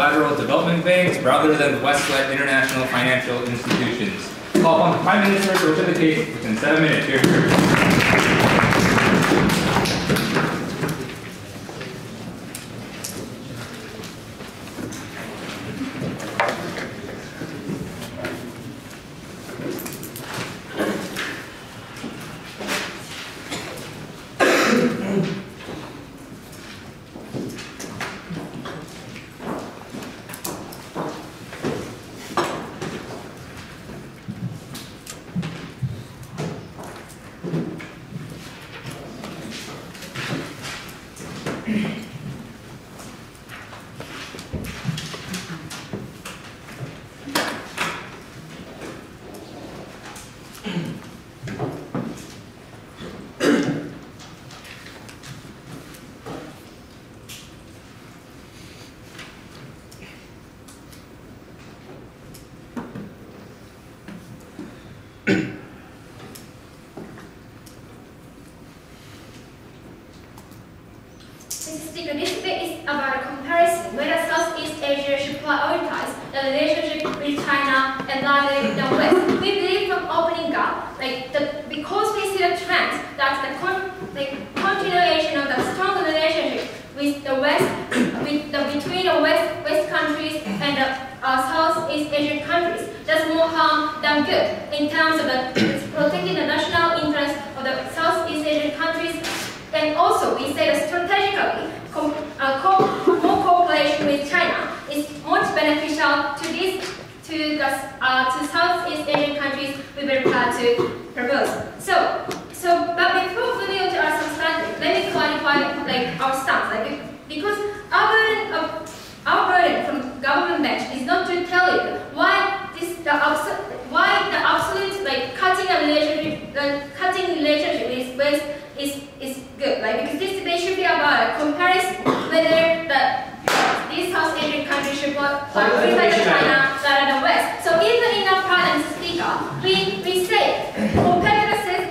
multilateral development banks rather than West-led international financial institutions. Call upon the Prime Minister to return the case within 7 minutes. Here. This debate is about a comparison whether Southeast Asia should prioritize the relationship with China and rather than the West. We believe from opening up, because we see the trend that the continuation of the strong relationship with the West, between the West countries and the Southeast Asian countries, does more harm than good in terms of protecting the national interests of the Southeast Asian countries. And also, we say that strategically, more cooperation with China is much beneficial to Southeast Asian countries we will try to propose. But before moving on to our substantive, let me clarify our stance. Because our burden from government bench is not to tell you why the absolute cutting relationship with West is good. Because this debate should be about a comparison whether these South Asian countries should prioritize China rather than West. So even in our parliament speaker, we say compared to the status,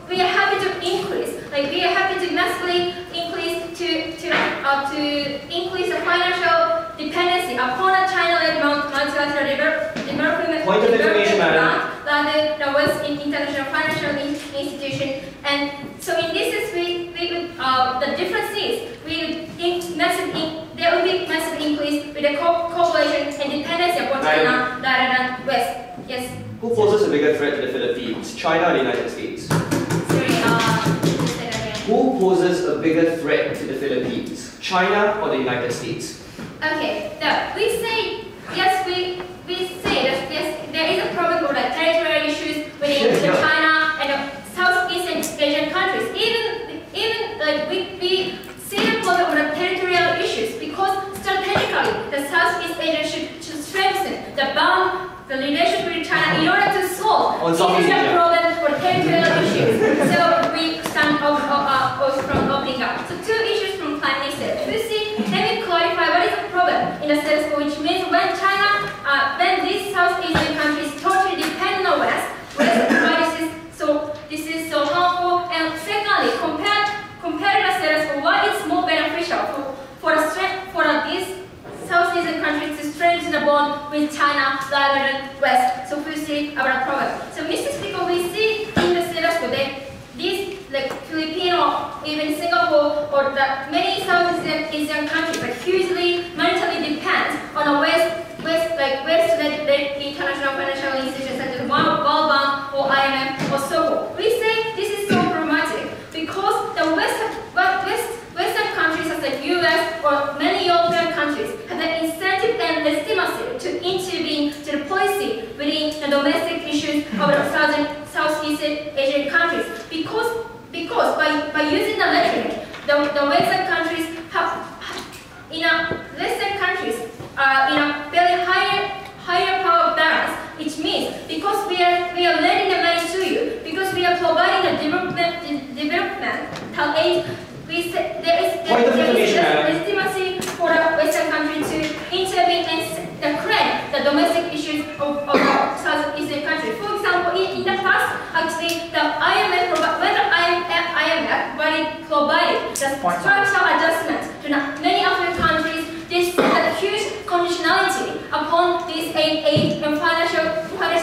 we are happy to increase. We are happy to massively increase to increase the financial dependency upon a China-led multilateral development Point of information, madam. Rather than West international financial institution. And so in this is the difference is there will be massive increase with the cooperation and dependency upon China rather than West. Yes. Who poses a bigger threat to the Philippines, China or the United States? Sorry, just say that again. Who poses a bigger threat to the Philippines, China or the United States? Okay, now we say yes. We say that yes, there is a problem with the territorial issues within China and the Southeast Asian countries. Even we see the problem with the territorial issues because strategically the Southeast Asia should strengthen the relationship with China in order to solve the problem for territorial issues. So we stand from opening up. So two issues from Prime Minister. Firstly, let me clarify what is the problem in the status quo, which means when when these South Asian countries totally depend on West, this is so harmful. And secondly, compare the status quo, what is more beneficial for these South Asian countries to strengthen the bond with China rather than West. So firstly, about the problem. So Mr. Speaker, we see in the status quo that these Filipino, even Singapore, or many Southeast Asian countries hugely monetarily depend on a West-led international financial institutions such as World Bank or IMF or so forth. We say this is so problematic because the Western countries such as the US or many European countries have the incentive and legitimacy to intervene to the policy within the domestic issues of the Southeast Asian countries because by using the rhetoric, the Western countries upon this aid and financial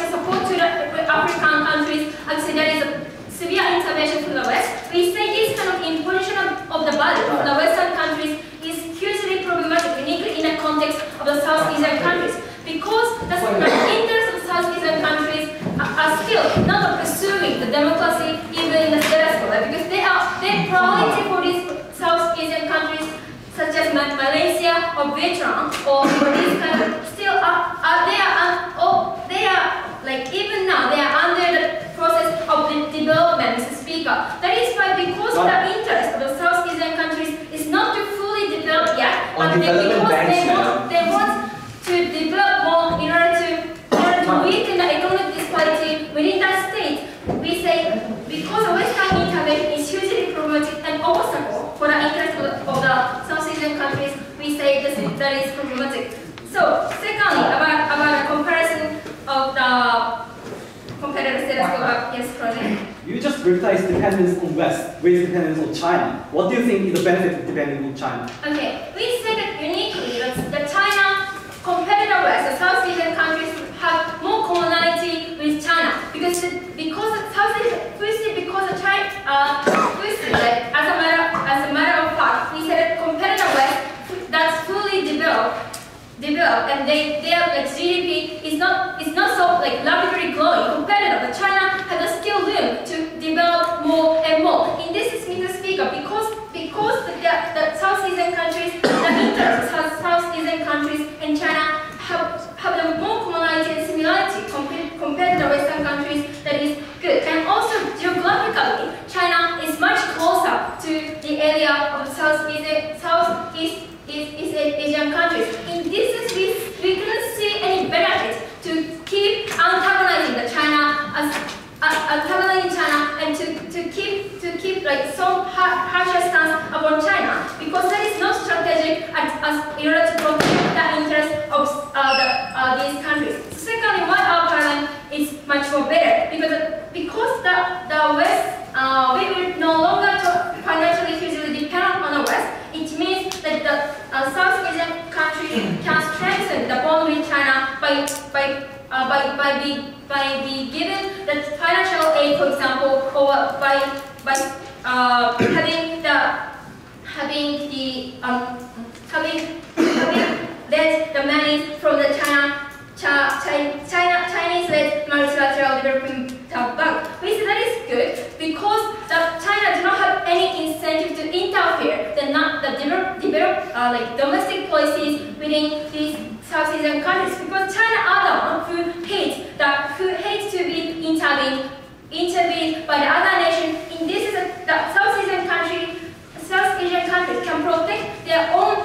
support to the African countries. Actually, there is a severe intervention from the West. We say this kind of imposition of the budget from the Western countries is hugely problematic, uniquely in the context of the South Asian countries, because the interests of South Asian countries are still not pursuing the democracy even in the status quo, because their priority for these South Asian countries, such as Malaysia or Vietnam or these kind of, still they are like even now they are under the process of development, Mr. Speaker. That is why, because the interest of the South Asian countries is not to fully develop yet, but because they want to develop more in order to weaken the economic disparity within that state. We say because the Western intervention is hugely problematic and obstacle for the interest of the South Asian countries, we say that is problematic. So, secondly, about the comparison of the competitive status quo. Yes, Project. You just replaced dependence on West with dependence on China. What do you think is the benefit of depending on China? Okay, we say that uniquely that China compared to the West, the South Asian countries have more commonality with China because South Asia, because of China, like, as a matter of fact, we say that compared to the West, that's fully developed, and their like GDP is not so like rapidly growing compared to China has a still room to develop more and more. In this is Mr. Speaker, because the South Asian countries, the interests of South Asian countries and China have the more commonality and similarity compared to the Western countries. That is good. And also geographically, China is much closer to the area of Southeast Asian countries. In this sense, we couldn't see any benefit to keep antagonizing the China and to keep like some harsher stance upon China, because that is not strategic as in order to protect the interests of these countries. So secondly, why our parliament is much more better, because the West we will no longer financially hugely depend on the West. It means that the South Asian countries can strengthen the bond with China by being given the financial aid, for example, or by having the money from the Chinese-led multilateral development bank. We say that is good because China does not have any incentive to interfere like domestic policies within these South Asian countries, because China are the one who hates to be intervened by the other nation. In this, the South Asian countries can protect their own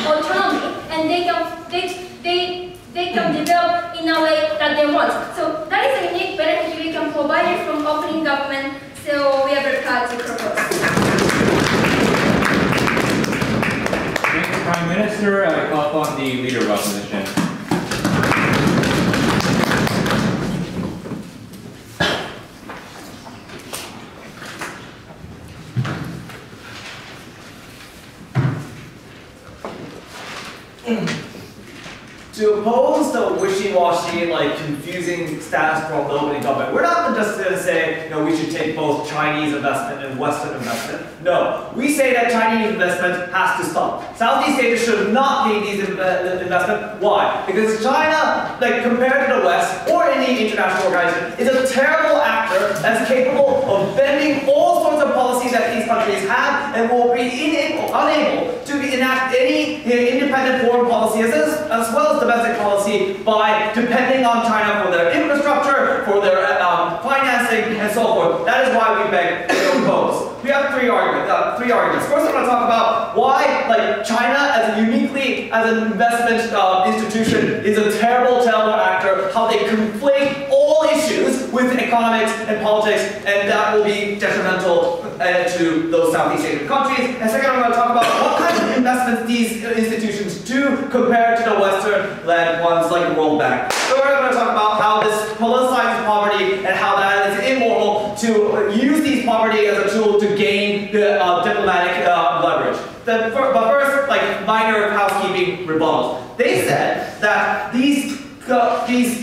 autonomy, and they can develop in a way that they want. So that is a unique benefit we can provide it from opening government. So we are very proud to propose. Thank you, Prime Minister. I call upon the Leader of Opposition. To oppose the wishy-washy, like confusing status quo of the opening government, we're not just going to say, we should take both Chinese investment and Western investment. No, we say that Chinese investment has to stop. Southeast Asia should not need these investment. Why? Because China, like compared to the West or any international organization, is a terrible actor that's capable of bending all sorts of policies that these countries have and will be unable to enact any independent foreign policy as well as domestic policy by depending on China for their infrastructure, for their financing, and so forth. That is why we beg to oppose. We have three arguments. First, I'm going to talk about why, China as an investment institution is a terrible actor. How they conflate all issues with economics and politics, and that will be detrimental to those Southeast Asian countries. And second, I'm going to talk about what kind of investments these institutions do compared to the Western-led ones like the World Bank. Third, I'm going to talk about how this politicizes poverty and how that is immoral to use these poverty as a tool to gain the diplomatic leverage. But first, minor housekeeping concrete rebuttals. They said that these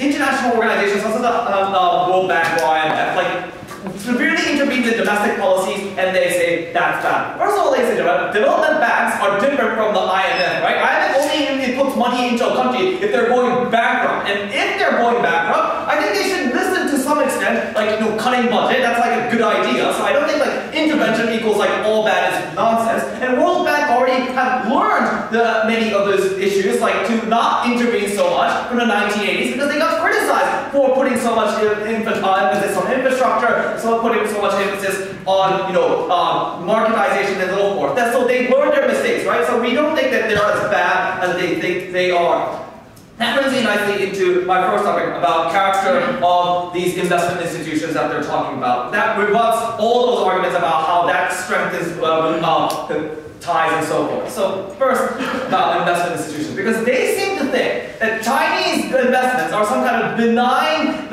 international organizations, such as the World Bank or IMF, like severely intervene in domestic policies, and they say that's bad. First of all, ladies and gentlemen, development banks are different from the IMF, right? IMF only puts money into a country if they're going bankrupt, and if they're going bankrupt, I think they should listen to some extent, like cutting budget. That's like a good idea. So I don't think like intervention equals like all bad is nonsense. And World Bank already have learned many of those issues, like to not intervene so much from the 1980s because they got criticized for putting so much emphasis on infrastructure, so putting so much emphasis on marketization and so forth. So they learned their mistakes, right? So we don't think that they're as bad as they think they are. That brings me nicely into my first topic about character of these investment institutions that they're talking about. That rebuts all those arguments about how that strengthens ties and so forth. So first, about investment institutions, because they seem to think that Chinese investments are some kind of benign,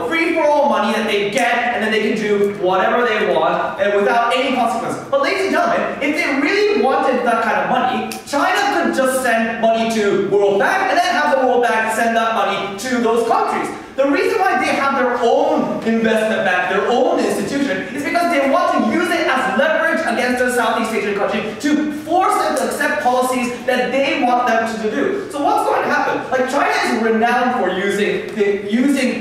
free-for-all money that they get and then they can do whatever they want and without any consequences. But ladies and gentlemen, if they really wanted that kind of money, China could just send money to World Bank and then have the World Bank send that money to those countries. The reason why they have their own investment bank, their own institution, is because they want to use it as leverage against a Southeast Asian country to force them to accept policies that they want them to do. So what's going to happen? Like China is renowned for using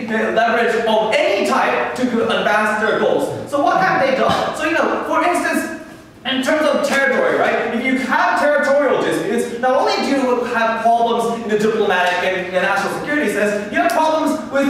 the leverage of any type to advance their goals. So what have they done? So for instance, in terms of territory, right? If you have territorial disputes, not only do you have problems in the diplomatic and national security sense, you have problems with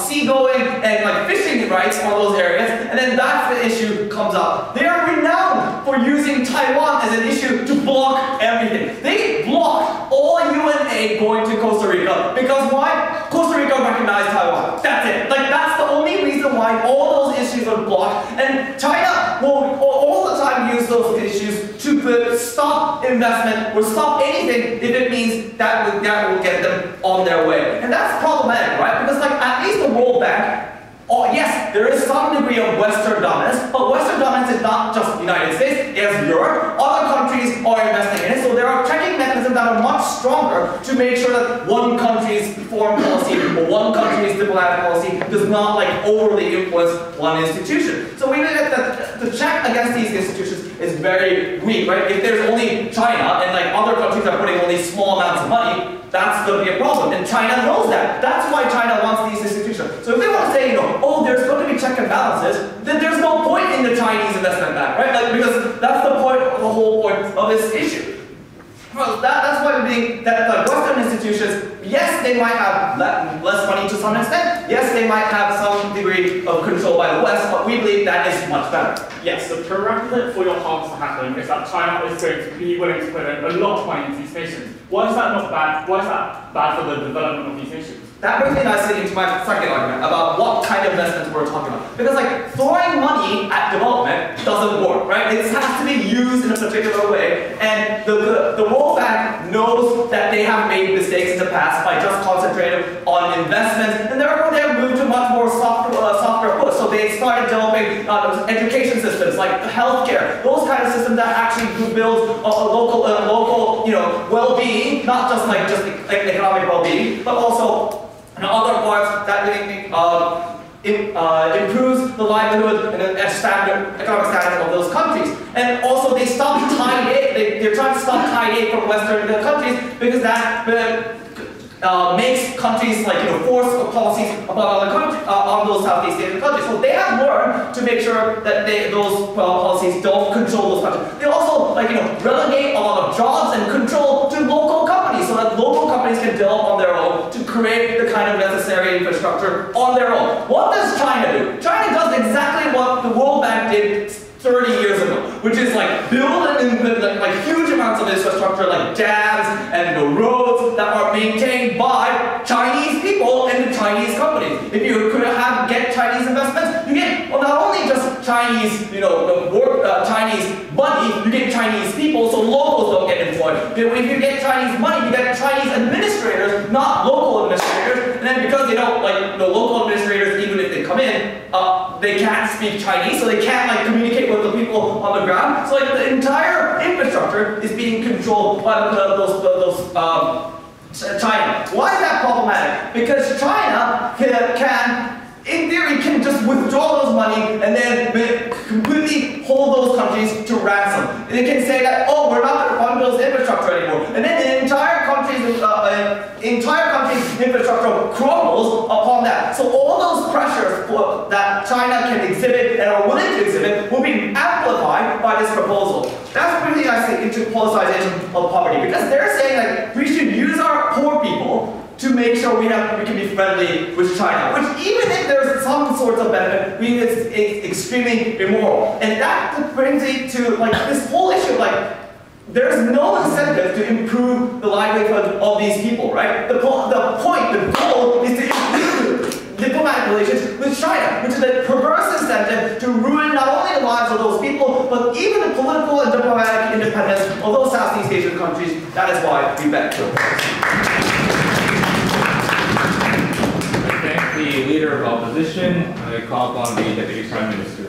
seagoing and fishing rights on those areas, and then that's the issue comes up. They are renowned for using Taiwan as an issue to block everything. They blocked all UN aid going to Costa Rica because why? Costa Rica recognized Taiwan. That's it. That's the only reason why all those issues are blocked, and China will all the time use those issues to stop investment or stop anything if it means that will get them on their way. And that's problematic, right? Because at least the World Bank, yes, there is some degree of Western dominance, but Western dominance is not just the United States, it's Europe. Other countries are investing in it, so there are checking mechanisms that are much stronger to make sure that one country's foreign policy or one country's diplomatic policy does not overly influence one institution. So we know that the check against these institutions is very weak, right? If there's only China and other countries are putting only small amounts of money, that's going to be a problem. And China knows that. That's why China wants these institutions. So if they want to say, there's going to be check and balances, then there's no point in the Chinese investment bank, right? Because that's the whole point of this issue. Well, that's why we think that Western institutions, yes, they might have less money to some extent. Yes, they might have some degree of control by the West, but we believe that is much better. Yes, the prerequisite for your harms to happen is that China is going to be willing to put in a lot of money into these nations. Why is that not bad? Why is that bad for the development of these nations? That brings me nicely into my second argument about what kind of investments we're talking about. Because throwing money at development doesn't work, right? It has to be used in a particular way. And the World Bank knows that they have made mistakes in the past by just concentrating on investments, and therefore they have moved to much more softer push. So they started developing education systems like healthcare, those kind of systems that actually build a local well-being, not just economic well-being, but also other parts that improves the livelihood and economic standard of those countries. And also they stopped tied aid. They're trying to stop tied aid from Western countries because that makes countries force policies upon on those Southeast Asian countries. So they have learned to make sure that those policies don't control those countries. They also relegate a lot of jobs and control to local companies so that local companies can develop on their own to create the kind of necessary infrastructure on their own. What does China do? China does exactly what the World Bank did 30 years ago, which is build huge amounts of infrastructure like dams and roads that are maintained by Chinese people and the Chinese companies. If you could get Chinese investments, you get not only just Chinese, Chinese money, you get Chinese people, so locals don't get employed. But if you get Chinese money, you get Chinese administrators, not local administrators. And then because they don't the local administrators, even if they come in, they can't speak Chinese, so they can't like communicate with the people on the ground. So like the entire infrastructure is being controlled by China. Why is that problematic? Because China can, in theory, can just withdraw those money and then completely hold those countries to ransom. They can say that, oh, we're not going to fund those infrastructure anymore, and then the entire country's infrastructure crumbles upon that. So all those pressures that China can exhibit and are willing to exhibit will be amplified by this proposal. That's really, I think, into politicization of poverty, because they're saying like we should use our poor people to make sure we can be friendly with China, which even if there's some sorts of benefit, it's extremely immoral. And that brings me to like this whole issue of like, there's no incentive to improve the livelihood of these people, right? The goal is to improve diplomatic relations with China, which is a perverse incentive to ruin not only the lives of those people, but even the political and diplomatic independence of those Southeast Asian countries. That is why we beg to oppose. The Leader of Opposition, I call upon the Deputy Prime Minister.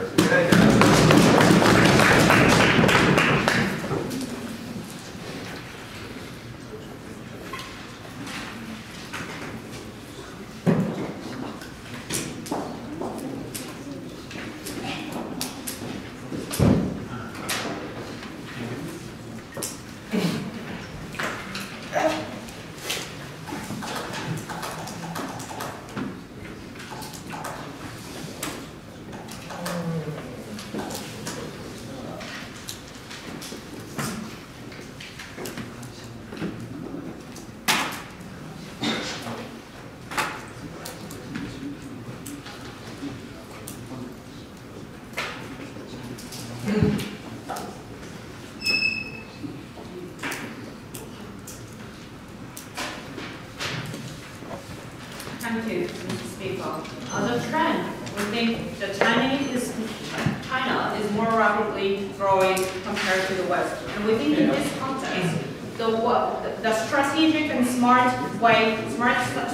Thank you, Mr. Speaker. The trend, we think that China is more rapidly growing compared to the West. And we think in this context, the strategic and smart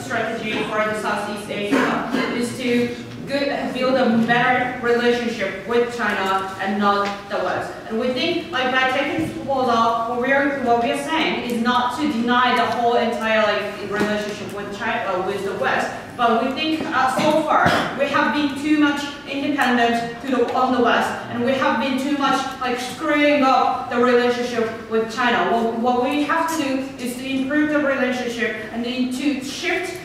strategy for the Southeast Asia is to build a better relationship with China and not the West. And we think, like, by taking this proposal, what we are saying is not to deny the whole entire relationship with China, with the West. But we think so far we have been too much independent on the West, and we have been too much screwing up the relationship with China. What we have to do is to improve the relationship and then to shift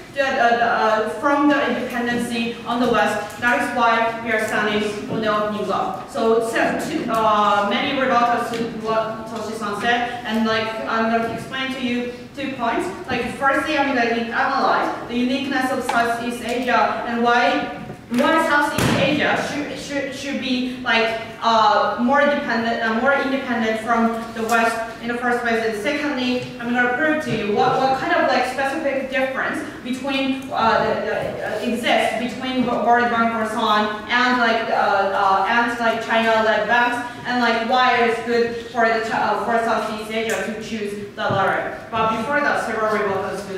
from the independency on the West. That is why we are standing on the opening up. So many rebuttals to what Toshi-san said, and I'm going to explain to you 2 points. Firstly, I'm going to analyze the uniqueness of Southeast Asia and why Southeast Asia should be more independent from the West in the first place. And secondly, I'm going to prove to you what kind of specific difference between exists between World Bank or so on and China-led banks, and why it is good for Southeast Asia to choose the latter. But before that, several rebuttals to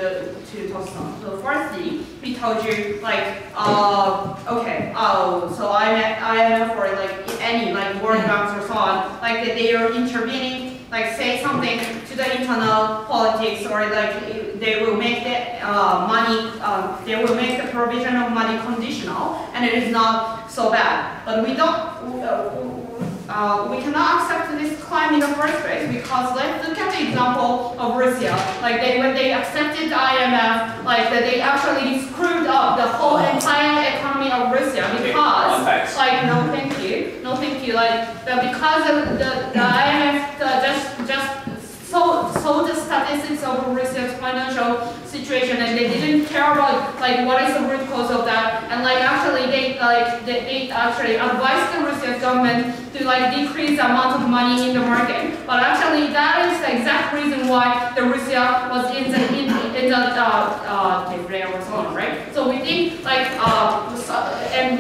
Toshi-san. So firstly, we told you so IMF or any World Banks or so on, they are intervening, say something to the internal politics, or they will make the money, they will make the provision of money conditional, and it is not so bad. But we don't. We cannot accept this claim in the first place, because let's look at the example of Russia. When they accepted the IMF, they actually screwed up the whole entire economy of Russia, because no thank you, because of the IMF just saw the statistics of Russia's financial situation, and they didn't care about what is the root cause of that, and actually they actually advised the Russian government to decrease the amount of money in the market. But actually that is the exact reason why the Russia was in the right? So we think and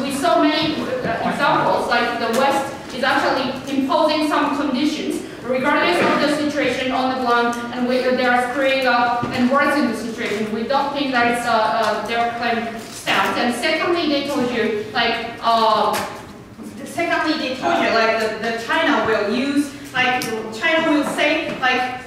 we saw many examples the West is actually imposing some conditions regardless of the situation on the ground, and they are screwing up and worsening the situation. We don't think that it's their claim stands. right? And secondly, they told you like the China will use China will say like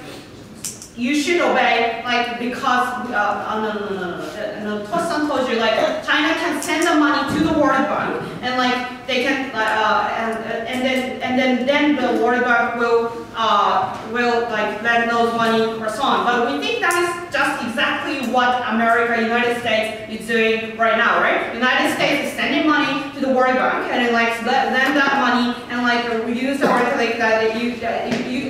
you should obey like because no. Tosan told you like China can send the money to the World Bank and like they can and then the World Bank will like lend those money or so on. But we think that is just exactly what United States is doing right now, right? United States is sending money to the World Bank and then like lend that money and like use the rhetoric that you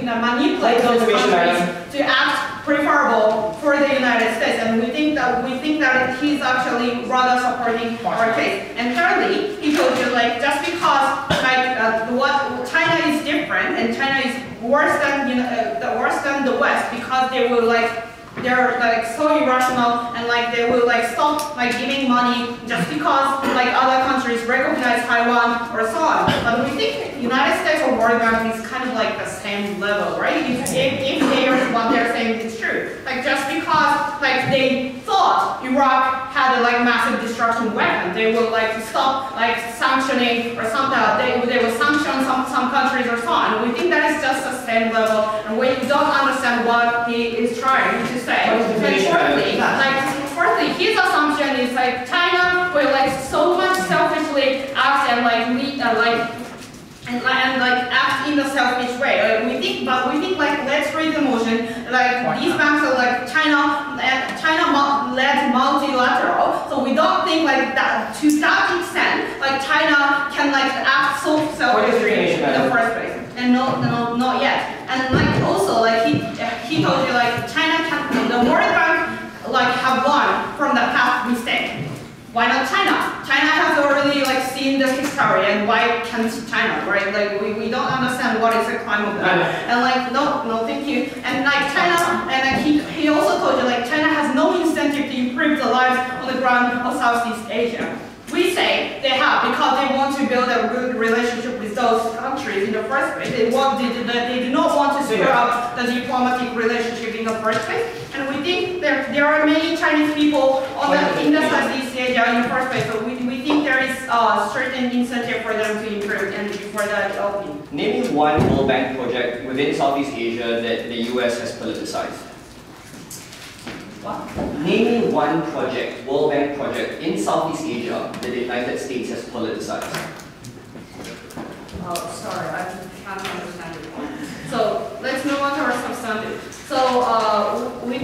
manipulate those countries to act preferable for the United States, and we think that he's actually rather supporting our case. And thirdly, he told you like just because like what China is different and China is worse than the West because they're like so irrational and like they will like stop like giving money just because like other countries recognize Taiwan or so on. But we think United States or World Bank is kind of like the same level, right? If what they're saying is true, like just because like they thought Iraq had a like massive destruction weapon, they will like stop like sanctioning or something. They will sanction some countries or so on. We think that is just the same level, and we don't understand what he is trying to say. Fourthly, his assumption is like China will like so much selfishly act and act in a selfish way. Like we think like let's read the motion. Like these banks are like China-led multilateral, so we don't think like that to that extent. Like China can like act so selfishly in the first place. And no, not yet. And like also like he told you like the World Bank like have learned from the past mistake. Why not China? China has already like seen the history, and why can't China, right? Like we don't understand what is the crime of that. And like no, thank you. And like China, and like he also told you like China has no incentive to improve the lives on the ground of Southeast Asia. We say they have because they want to build a good relationship with those countries in the first place. They do not want to screw up the diplomatic relationship in the first place. And we think there are many Chinese people in the Southeast Asia in the first place. So we think there is a certain incentive for them to improve and for the developing. Name me one World Bank project within Southeast Asia that the US has politicized. What? Name me one project, World Bank project in Southeast Asia that the United States has politicized. Oh, sorry, I can't understand your point. So let's move on to our substantive. So we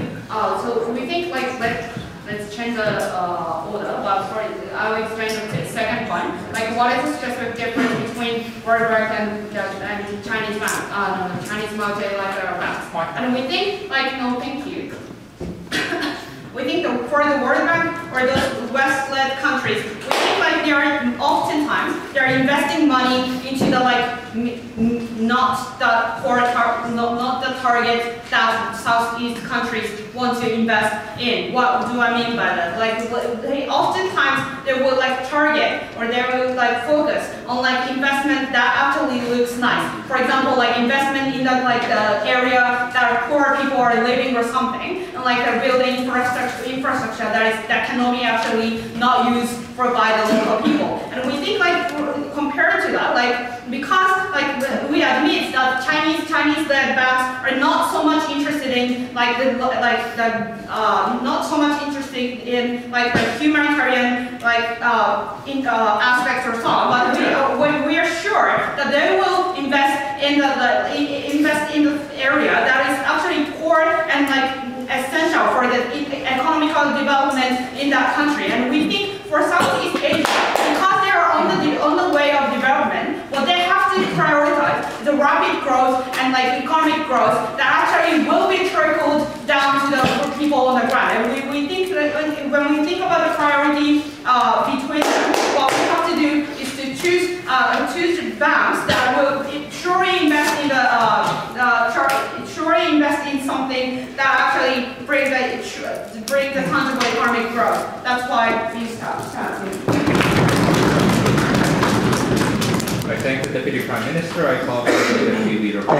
think like let's change the order. But sorry, I will explain the second point. Like what is the specific difference between World Bank and Chinese bank, Chinese multilateral banks? And we think like no, thank you. We think for the World Bank or those West-led countries, we think like they are oftentimes they're investing money into the like not the target that Southeast countries want to invest in. What do I mean by that? Like they oftentimes they will like target or they will like focus on like investment that actually looks nice. For example, like investment in the like the area that poor people are living or something, and like they're building infrastructure that cannot be actually not used by the local people. And we think like compared to that, like because like we admit that Chinese-led banks are not so much interested in like not so much interested in like the humanitarian like aspects or so on, but we are sure that they will invest in the area that is actually core and like essential for the economical development in that country. And we think for Southeast Asia, because they are on the way of development, what they have to prioritize is the rapid growth and like economic growth that actually will be trickled down to the people on the ground. And we think that when we think about the priority between what we have to do is to choose banks that will surely invest in something that actually bring the tangible economic growth. That's why we start. I thank the Deputy Prime Minister. I call for the Deputy Leader of the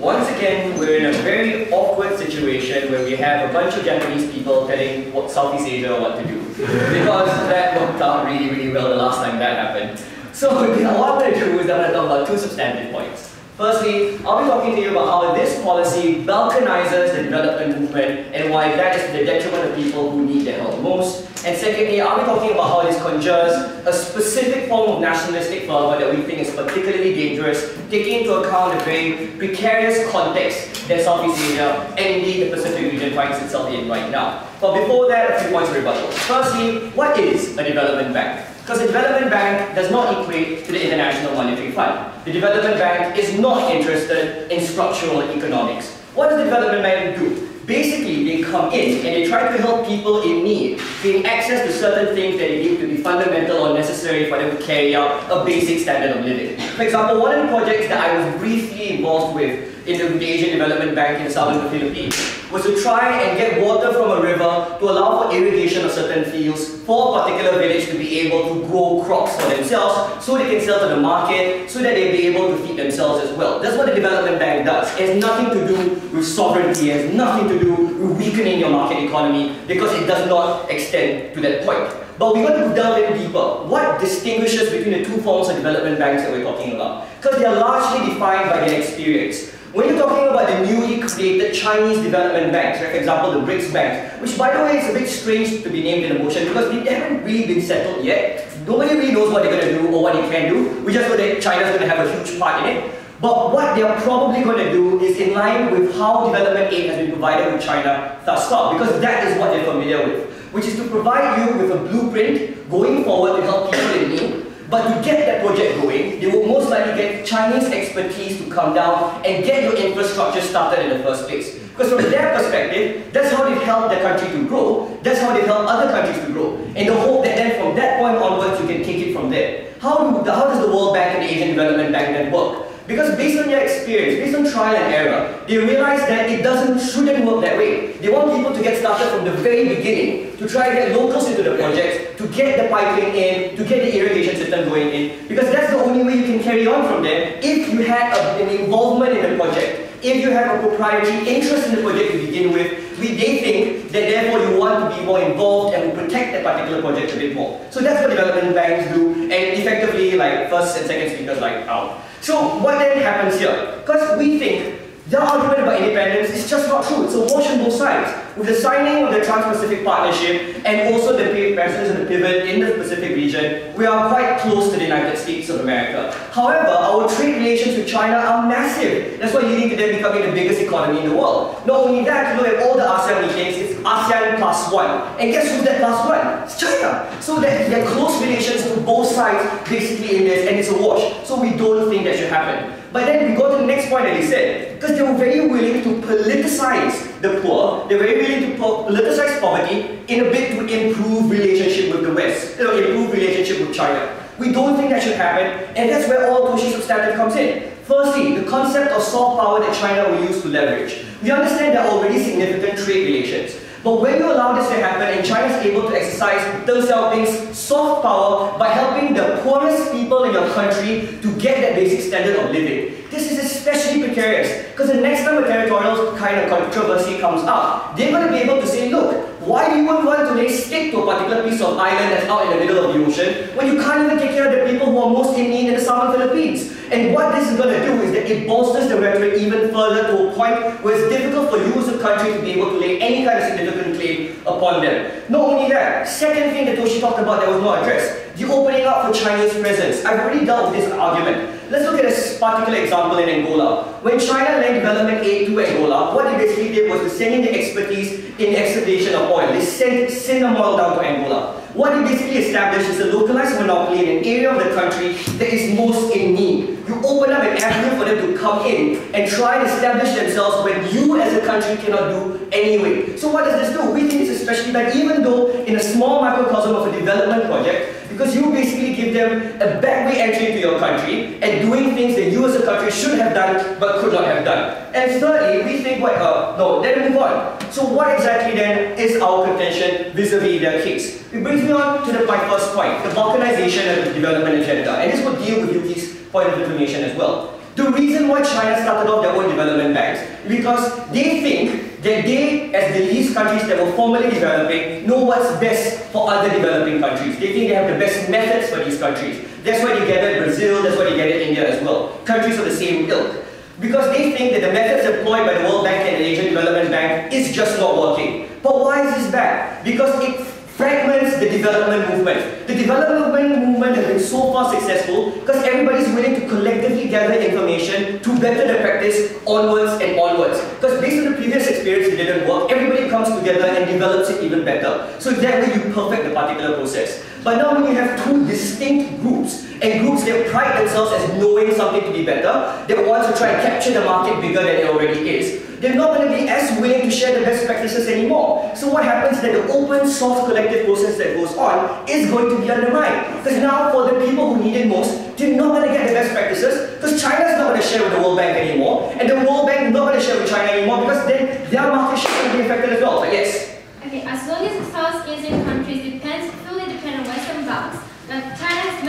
once again, we're in a very awkward situation where we have a bunch of Japanese people telling Southeast Asia what to do. Because that worked out really, really well the last time that happened. So what I'm going to do is I'm going to talk about two substantive points. Firstly, I'll be talking to you about how this policy balkanizes the development movement and why that is to the detriment of people who need their help most. And secondly, I'll be talking about how this conjures a specific form of nationalistic fervor that we think is particularly dangerous, taking into account the very precarious context that Southeast Asia and indeed the Pacific region finds itself in right now. But before that, a few points of rebuttal. Firstly, what is a development bank? Because the development bank does not equate to the International Monetary Fund. The development bank is not interested in structural economics. What does the development bank do? Basically, they come in and they try to help people in need, gain access to certain things that they deem to be fundamental or necessary for them to carry out a basic standard of living. For example, one of the projects that I was briefly involved with in the Asian Development Bank in the southern Philippines was to try and get water from a river to allow for irrigation of certain fields for a particular village to be able to grow crops for themselves so they can sell to the market, so that they'll be able to feed themselves as well. That's what the development bank does. It has nothing to do with sovereignty, it has nothing to do with weakening your market economy because it does not extend to that point. But we're going to delve in deeper. What distinguishes between the two forms of development banks that we're talking about? Because they are largely defined by their experience. When you're talking about the newly created Chinese development banks, right, for example the BRICS banks, which by the way is a bit strange to be named in the motion because they haven't really been settled yet. Nobody really knows what they're going to do or what they can do. We just know that China's going to have a huge part in it. But what they're probably going to do is in line with how development aid has been provided with China thus far, because that is what they're familiar with, which is to provide you with a blueprint going forward to help people in need. But to get that project going, they will most likely get Chinese expertise to come down and get your infrastructure started in the first place. Because from their perspective, that's how they've helped their country to grow, that's how they've helped other countries to grow. And the hope that then from that point onwards, you can take it from there. How does the World Bank and the Asian Development Bank then work? Because based on their experience, based on trial and error, they realize that it shouldn't work that way. They want people to get started from the very beginning, to try to get locals into the project, to get the piping in, to get the irrigation system going in, because that's the only way you can carry on from there if you had an involvement in the project. If you have a proprietary interest in the project to begin with, they think that therefore you want to be more involved and will protect that particular project a bit more. So that's what development banks do, and effectively like first and second speakers like out. So what then happens here? Because we think the argument about independence is just not true. It's a wash on both sides. With the signing of the Trans-Pacific Partnership and also the presence of the pivot in the Pacific region, we are quite close to the United States of America. However, our trade relations with China are massive. That's why leading to them becoming the biggest economy in the world. Not only that, you look at all the ASEAN meetings, it's ASEAN +1. And guess who's that +1? It's China. So that there are close relations to both sides basically in this, and it's a wash. So we don't think that should happen. But then we go to the next point that he said, because they were very willing to politicize the poor, they were very willing to politicize poverty in a bid to improve relationship with the West, improve relationship with China. We don't think that should happen, and that's where all Toshi's substantive comes in. Firstly, the concept of soft power that China will use to leverage. We understand there are already significant trade relations. But when you allow this to happen and China is able to exercise Deng Xiaoping's soft power by helping the poorest people in your country to get that basic standard of living, this is especially precarious because the next time a territorial kind of controversy comes up, they're going to be able to say, look, why do you want to lay stick to a particular piece of island that's out in the middle of the ocean when you can't even take care of the people who are most in need in the southern Philippines? And what this is going to do is that it bolsters the rhetoric even further to a point where it's difficult for you as a country to be able to lay any kind of significant claim upon them. Not only that, second thing that Toshi talked about that was not addressed, the opening up for Chinese presence. I've already dealt with this argument. Let's look at a particular example in Angola. When China lent development aid to Angola, what they basically did was to send in the expertise in the excavation of oil. They sent cinnamon oil down to Angola. What they basically established is a localized monopoly in an area of the country that is most in need. You open up an avenue for them to come in and try and establish themselves when you as a country cannot do anyway. So what does this do? We think it's especially bad, even though in a small microcosm of a development project, because you basically give them a backway entry into your country and doing things that you as a country should have done but could not have done. And thirdly, we think, no, let me move on. So what exactly then is our contention vis-a-vis their case? It brings me on to my first point, the balkanization of the development agenda. And this will deal with Yuki's point of information as well. The reason why China started off their own development bank banks. Because they think that they, as the least countries that were formerly developing, know what's best for other developing countries. They think they have the best methods for these countries. That's why you get it in Brazil, that's why you get it in India as well. Countries of the same ilk. Because they think that the methods employed by the World Bank and the Asian Development Bank is just not working. But why is this bad? Because it fragments the development movement. The development movement has been so far successful because everybody's willing to collectively gather information to better the practice onwards and onwards. Because based on the previous experience it didn't work, everybody comes together and develops it even better. So that way you perfect the particular process. But now when you have two distinct groups, and groups that pride themselves as knowing something to be better, that want to try and capture the market bigger than it already is, they're not going to be as willing to share the best practices anymore. So what happens is that the open source collective process that goes on is going to be undermined. Because now for the people who need it most, they're not going to get the best practices, because China's not going to share with the World Bank anymore, and the World Bank is not going to share with China anymore, because then their market share will be affected as well. But yes? Okay, as long as South Asian countries fully depend on Western banks, that China has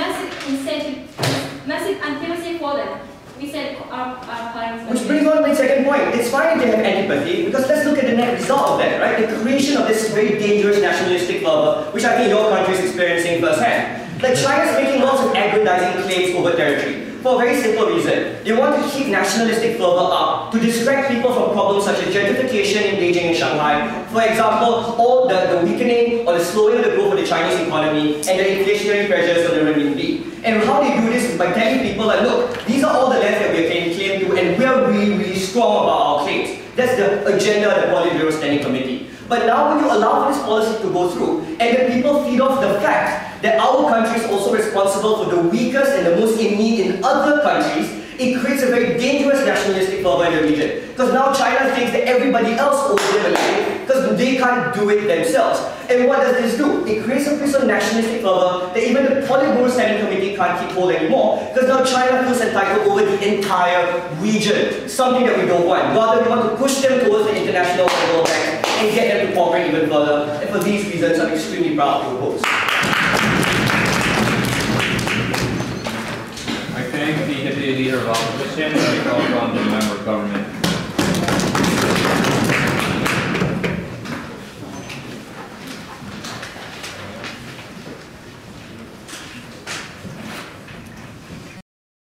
massive antipathy for them. We said our parents. Which brings on to my second point. It's fine if they have antipathy, because let's look at the net result of that, right? The creation of this very dangerous nationalistic fervor, which I think your country is experiencing firsthand. Like China's making lots of aggrandizing claims over territory. For a very simple reason. They want to keep nationalistic fervor up to distract people from problems such as gentrification in Beijing and Shanghai. For example, all the weakening or the slowing of the growth of the Chinese economy and the inflationary pressures on the renminbi. And how they do this is by telling people that, look, these are all the lands that we are claiming to, and we are really strong about our claims. That's the agenda of the Politburo Standing Committee. But now when you allow for this policy to go through, and the people feed off the fact that our country is also responsible for the weakest and the most in need in other countries, it creates a very dangerous nationalistic fervor in the region. Because now China thinks that everybody else owes them a line because they can't do it themselves. And what does this do? It creates a piece of nationalistic fervor that even the Politburo Standing Committee can't keep hold anymore, because now China feels entitled over the entire region. Something that we don't want. Rather, we want to push them towards the international World Bank and get them to cooperate even further. And for these reasons, I'm extremely proud to oppose. I thank the deputy leader of opposition. I call upon the member of government